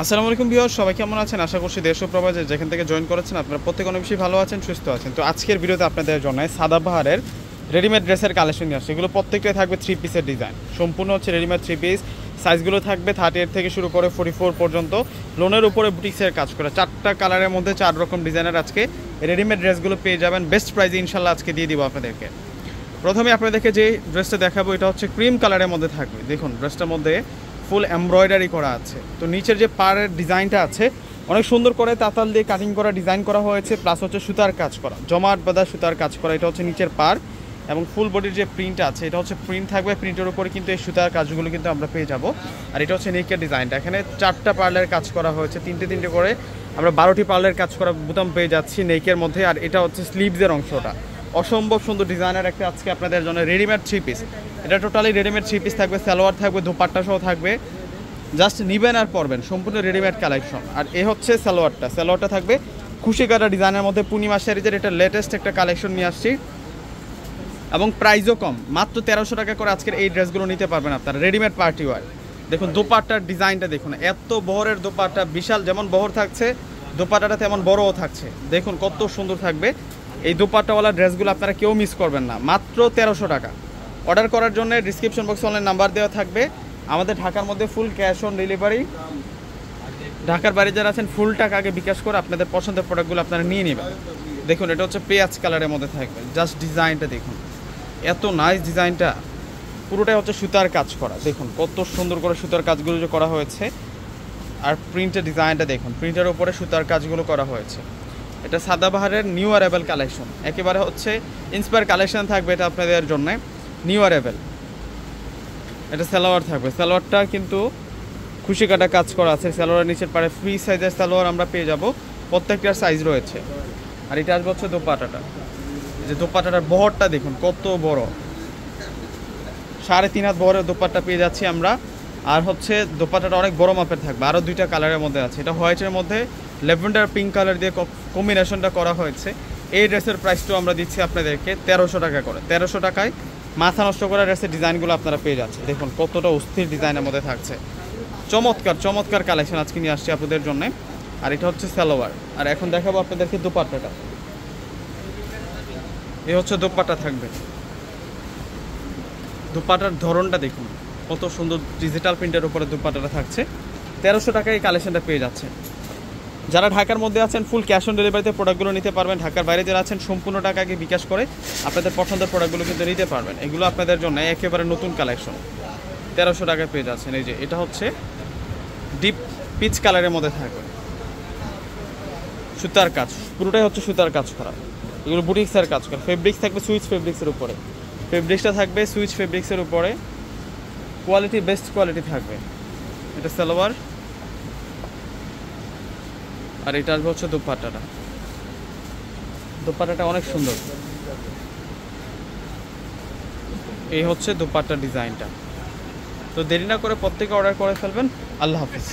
আসসালামু আলাইকুম ভিউয়ার্স, সবাই কেমন আছেন? আশা করছি দেশ ও প্রবাসে যেখান থেকে জয়েন করেছেন আপনারা প্রত্যেকে অনেক বেশি ভালো আছেন, সুস্থ আছেন। তো আজকের ভিডিওতে আপনাদের জন্য সাদাবাহারের রেডিমেড ড্রেসের কালেকশন নিয়ে আসছে। এগুলো প্রত্যেকটাই থাকবে 3 পিসের ডিজাইন, সম্পূর্ণ হচ্ছে রেডিমেড 3 পিস। সাইজগুলো থাকবে 38 থেকে শুরু করে 44 পর্যন্ত। লোনের উপরে বুটিক্সের কাজ করা, 4টা কালারের মধ্যে 4 রকম ডিজাইনের আজকে রেডিমেড ড্রেসগুলো পেয়ে যাবেন বেস্ট প্রাইসে ইনশাল্লাহ আজকে দিয়ে দিব আপনাদেরকে। প্রথমে আপনাদেরকে যে ড্রেসটা দেখাবো এটা হচ্ছে ক্রিম কালারের মধ্যে থাকবে। দেখুন ড্রেসটার মধ্যে ফুল এমব্রয়ডারি করা আছে। তো নিচের যে পাড়ের ডিজাইনটা আছে অনেক সুন্দর করে তাতাল দিয়ে কাটিং করা ডিজাইন করা হয়েছে, প্লাস হচ্ছে সুতার কাজ করা, জমাট বাঁধা সুতার কাজ করা। এটা হচ্ছে নিচের পাড় এবং ফুল বডির যে প্রিন্ট আছে এটা হচ্ছে প্রিন্ট থাকবে, প্রিন্টের উপরে কিন্তু এই সুতার কাজগুলো কিন্তু আমরা পেয়ে যাব। আর এটা হচ্ছে নেকের ডিজাইনটা, এখানে 4টা পার্লের কাজ করা হয়েছে, 3টে করে আমরা 12টি পার্লের কাজ করা বুতাম পেয়ে যাচ্ছি নেকের মধ্যে। আর এটা হচ্ছে স্লিভসের অংশটা, অসম্ভব সুন্দর ডিজাইনের একটা আজকে আপনাদের জন্য রেডিমেড 3 পিস। এটা টোটালি রেডিমেড 3 পিস থাকবে, সালোয়ার থাকবে, দোপাট্টা সহ থাকবে, জাস্ট নিবেন আর পরবেন, সম্পূর্ণ রেডিমেড কালেকশন। আর এ হচ্ছে সালোয়ারটা থাকবে খুশি কাটা ডিজাইনের মধ্যে, পূর্ণিমা সিরিজের এটা লেটেস্ট একটা কালেকশন নিয়ে আসছি এবং প্রাইসও কম, মাত্র 1300 টাকা করে আজকের এই ড্রেসগুলো নিতে পারবেন আপনারা রেডিমেড পার্টি ওয়ার। দেখুন দোপাট্টার ডিজাইনটা দেখুন, এত বহরের দোপাট্টা, বিশাল যেমন বহর থাকছে দোপাট্টাটা তেমন বড়ও থাকছে। দেখুন কত সুন্দর থাকবে এই দোপাট্টাওয়ালা ড্রেসগুলো, আপনারা কেউ মিস করবেন না, মাত্র 1300 টাকা। অর্ডার করার জন্য ডিসক্রিপশন বক্সে অনলাইন নাম্বার দেওয়া থাকবে। আমাদের ঢাকার মধ্যে ফুল ক্যাশ অন ডেলিভারি, ঢাকার বাইরে যারা আছেন ফুল টাকা আগে বিকাশ করে আপনাদের পছন্দের প্রোডাক্টগুলো আপনারা নিয়ে নেবেন। দেখুন এটা হচ্ছে পেঁয়াজ কালারের মধ্যে থাকবে, জাস্ট ডিজাইনটা দেখুন, এত নাইস ডিজাইনটা, পুরোটাই হচ্ছে সুতার কাজ করা। দেখুন কত সুন্দর করে সুতার কাজগুলো যে করা হয়েছে। আর প্রিন্টের ডিজাইনটা দেখুন, প্রিন্টের উপরে সুতার কাজগুলো করা হয়েছে। এটা সাদাবাহারের নিউ অ্যারাইভেল কালেকশন, একেবারে হচ্ছে ইন্সপায়ার কালেকশন থাকবে এটা আপনাদের জন্য, নিউ অ্যারাইভেল। এটা সালোয়ার থাকবে, সালোয়ারটা কিন্তু খুশি কাটা কাজ করা আছে। সালোয়ারের নিচের পাড়ে ফ্রি সাইজের সালোয়ার আমরা পেয়ে যাব, প্রত্যেকটার সাইজ রয়েছে। আর এটা আসবে হচ্ছে দোপাট্টাটা, যে দোপাট্টাটার বহরটা দেখুন কত বড়, 3.5 হাত বহরের দোপাট্টা পেয়ে যাচ্ছি আমরা। আর হচ্ছে দোপাট্টাটা অনেক বড় মাপের থাকবে, আরও 2টা কালারের মধ্যে আছে। এটা হোয়াইটের মধ্যে ল্যাভেন্ডার পিঙ্ক কালার দিয়ে কম্বিনেশনটা করা হয়েছে। এই ড্রেসের প্রাইসটাও আমরা দিচ্ছি আপনাদেরকে 1300 টাকা করে। 1300 টাকায় মাথা নষ্ট করা ড্রেসের ডিজাইনগুলো আপনারা পেয়ে যাচ্ছে। দেখুন কতটা অস্থির ডিজাইনের মধ্যে থাকছে, চমৎকার কালেকশন আজকে নিয়ে আসছি আপনাদের জন্য। আর এটা হচ্ছে সালোয়ার। আর এখন দেখাবো আপনাদেরকে দোপাট্টাটা। এই হচ্ছে দোপাট্টা থাকবে, দোপাট্টার ধরনটা দেখুন কত সুন্দর, ডিজিটাল প্রিন্টের উপরে দোপাট্টাটা থাকছে। 1300 টাকায় এই কালেকশনটা পেয়ে যাচ্ছে। যারা ঢাকার মধ্যে আছেন ফুল ক্যাশ অন ডেলিভারিতে প্রোডাক্টগুলো নিতে পারবেন, ঢাকার বাইরে যারা আছেন সম্পূর্ণ টাকাকে বিকাশ করে আপনাদের পছন্দের প্রোডাক্টগুলো কিন্তু নিতে পারবেন। এগুলো আপনাদের জন্য একেবারে নতুন কালেকশন, 1300 টাকায় পেয়ে যাচ্ছেন। এই যে এটা হচ্ছে ডিপ পিচ কালারের মধ্যে থাকবে, সুতার কাজ, পুরোটাই হচ্ছে সুতার কাজ করা। এগুলো বুটিক্সের কাজ করা, ফেব্রিক্স থাকবে সুইচ ফেব্রিক্সের উপরে, ফেব্রিক্সটা থাকবে সুইচ ফেব্রিক্সের উপরে, কোয়ালিটি বেস্ট কোয়ালিটি থাকবে। এটা সালোয়ার। আর এটা আসবে হচ্ছে দোপাট্টাটা অনেক সুন্দর। এই হচ্ছে দোপাট্টার ডিজাইনটা। তো দেরি না করে প্রত্যেকে অর্ডার করে ফেলবেন। আল্লাহ হাফিজ।